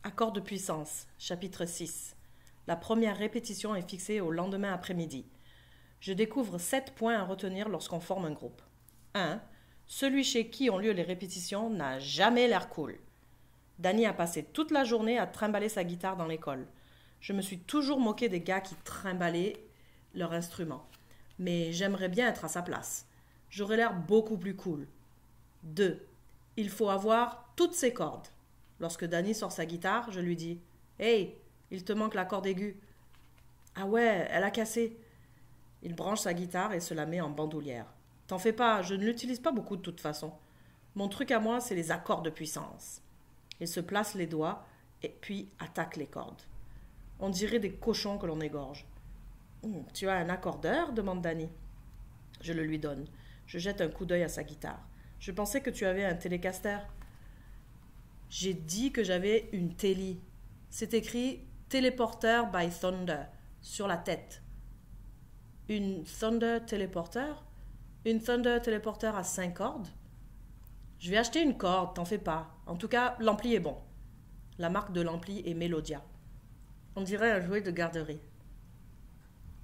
Accord de puissance, chapitre 6. La première répétition est fixée au lendemain après-midi. Je découvre 7 points à retenir lorsqu'on forme un groupe. 1. Celui chez qui ont lieu les répétitions n'a jamais l'air cool. Danny a passé toute la journée à trimballer sa guitare dans l'école. Je me suis toujours moqué des gars qui trimballaient leur instrument. Mais j'aimerais bien être à sa place. J'aurais l'air beaucoup plus cool. 2. Il faut avoir toutes ses cordes. Lorsque Danny sort sa guitare, je lui dis « Hey, il te manque la corde aiguë. »« Ah ouais, elle a cassé. » Il branche sa guitare et se la met en bandoulière. « T'en fais pas, je ne l'utilise pas beaucoup de toute façon. Mon truc à moi, c'est les accords de puissance. » Il se place les doigts et puis attaque les cordes. On dirait des cochons que l'on égorge. « Tu as un accordeur ?» demande Danny. Je le lui donne. Je jette un coup d'œil à sa guitare. « Je pensais que tu avais un Telecaster. » J'ai dit que j'avais une Tele. C'est écrit Teleporter by Thunder sur la tête. Une Thunder Teleporter? Une Thunder Teleporter à 5 cordes? Je vais acheter une corde, t'en fais pas. En tout cas, l'ampli est bon. La marque de l'ampli est Melodia. On dirait un jouet de garderie.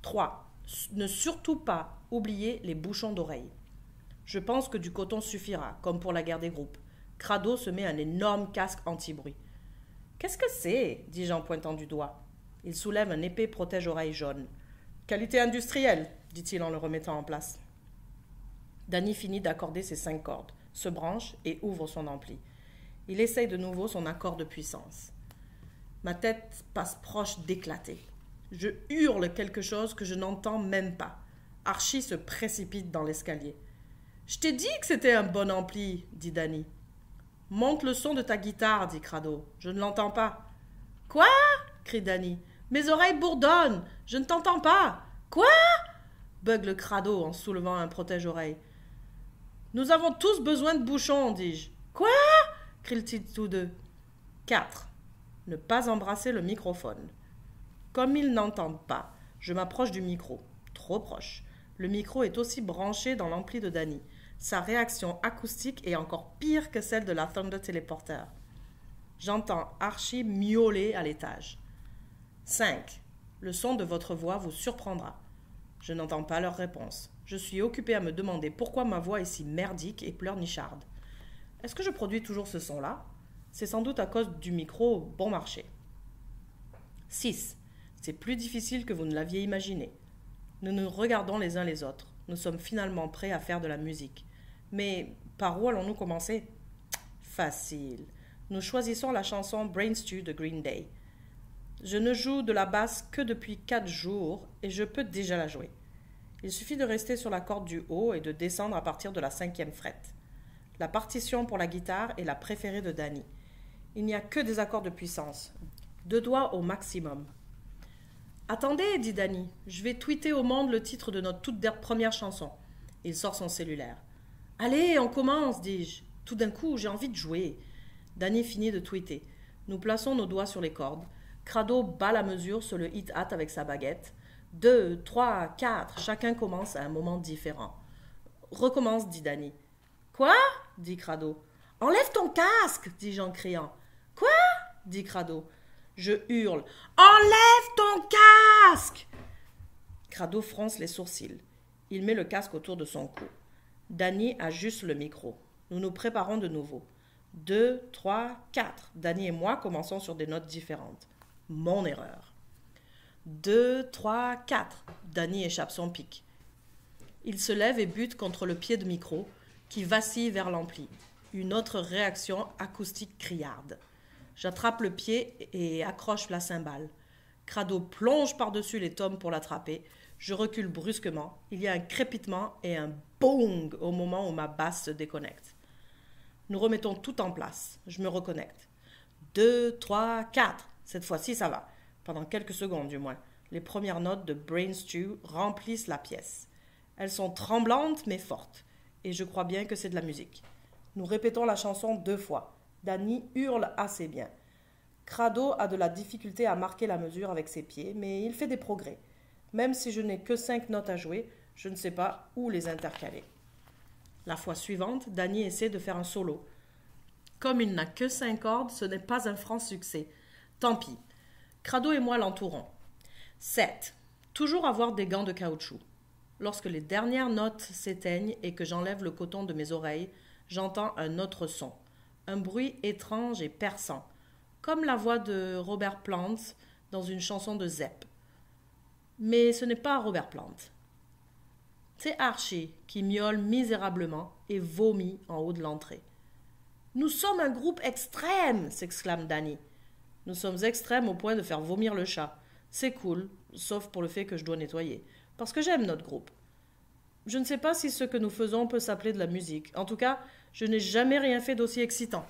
3. Ne surtout pas oublier les bouchons d'oreilles. Je pense que du coton suffira, comme pour la guerre des groupes. Crado se met un énorme casque anti-bruit. « Qu'est-ce que c'est ?» dis-je en pointant du doigt. Il soulève un épais protège-oreille jaune. « Qualité industrielle » dit-il en le remettant en place. Danny finit d'accorder ses 5 cordes, se branche et ouvre son ampli. Il essaye de nouveau son accord de puissance. Ma tête passe proche d'éclater. Je hurle quelque chose que je n'entends même pas. Archie se précipite dans l'escalier. « Je t'ai dit que c'était un bon ampli » dit Danny. « Monte le son de ta guitare » dit Crado. « Je ne l'entends pas. »« Quoi ?» crie Danny. « Mes oreilles bourdonnent. Je ne t'entends pas. »« Quoi ?» bugle Crado en soulevant un protège-oreille. « Nous avons tous besoin de bouchons, dis-je. »« Quoi ?» crient-ils tous deux. 4. Ne pas embrasser le microphone. Comme ils n'entendent pas, je m'approche du micro. Trop proche. Le micro est aussi branché dans l'ampli de Danny. Sa réaction acoustique est encore pire que celle de la Thunder Teleporter. J'entends Archie miauler à l'étage. 5. Le son de votre voix vous surprendra. Je n'entends pas leur réponse. Je suis occupé à me demander pourquoi ma voix est si merdique et pleurnicharde. Est-ce que je produis toujours ce son-là? C'est sans doute à cause du micro bon marché. 6. C'est plus difficile que vous ne l'aviez imaginé. Nous nous regardons les uns les autres. Nous sommes finalement prêts à faire de la musique. Mais par où allons-nous commencer? Facile. Nous choisissons la chanson Brain Stew de Green Day. Je ne joue de la basse que depuis 4 jours et je peux déjà la jouer. Il suffit de rester sur la corde du haut et de descendre à partir de la 5e frette. La partition pour la guitare est la préférée de Danny. Il n'y a que des accords de puissance. 2 doigts au maximum. « Attendez, dit Danny, je vais tweeter au monde le titre de notre toute première chanson. » Il sort son cellulaire. « Allez, on commence, dis-je. Tout d'un coup, j'ai envie de jouer. » Danny finit de tweeter. Nous plaçons nos doigts sur les cordes. Crado bat la mesure sur le hit-hat avec sa baguette. 2, 3, 4, chacun commence à un moment différent. « Recommence, dit Danny. »« Quoi ?» dit Crado. « Enlève ton casque, dis-je en criant. »« Quoi ?» dit Crado. Je hurle. « Enlève ton casque !» Crado fronce les sourcils. Il met le casque autour de son cou. Danny ajuste le micro. Nous nous préparons de nouveau. 2, 3, 4. Danny et moi commençons sur des notes différentes. Mon erreur. 2, 3, 4. Danny échappe son pic. Il se lève et bute contre le pied de micro qui vacille vers l'ampli. Une autre réaction acoustique criarde. J'attrape le pied et accroche la cymbale. Crado plonge par-dessus les tomes pour l'attraper. Je recule brusquement. Il y a un crépitement et un bong au moment où ma basse se déconnecte. Nous remettons tout en place. Je me reconnecte. 2, 3, 4. Cette fois-ci, ça va. Pendant quelques secondes, du moins. Les premières notes de Brain Stew remplissent la pièce. Elles sont tremblantes mais fortes. Et je crois bien que c'est de la musique. Nous répétons la chanson 2 fois. Danny hurle assez bien. Crado a de la difficulté à marquer la mesure avec ses pieds, mais il fait des progrès. Même si je n'ai que 5 notes à jouer, je ne sais pas où les intercaler. La fois suivante, Danny essaie de faire un solo. Comme il n'a que 5 cordes, ce n'est pas un franc succès. Tant pis. Crado et moi l'entourons. 7. Toujours avoir des gants de caoutchouc. Lorsque les dernières notes s'éteignent et que j'enlève le coton de mes oreilles, j'entends un autre son. Un bruit étrange et perçant, comme la voix de Robert Plant dans une chanson de Zepp. Mais ce n'est pas Robert Plant. C'est Archie qui miaule misérablement et vomit en haut de l'entrée. Nous sommes un groupe extrême, s'exclame Danny. Nous sommes extrêmes au point de faire vomir le chat. C'est cool, sauf pour le fait que je dois nettoyer. Parce que j'aime notre groupe. Je ne sais pas si ce que nous faisons peut s'appeler de la musique. En tout cas, je n'ai jamais rien fait d'aussi excitant.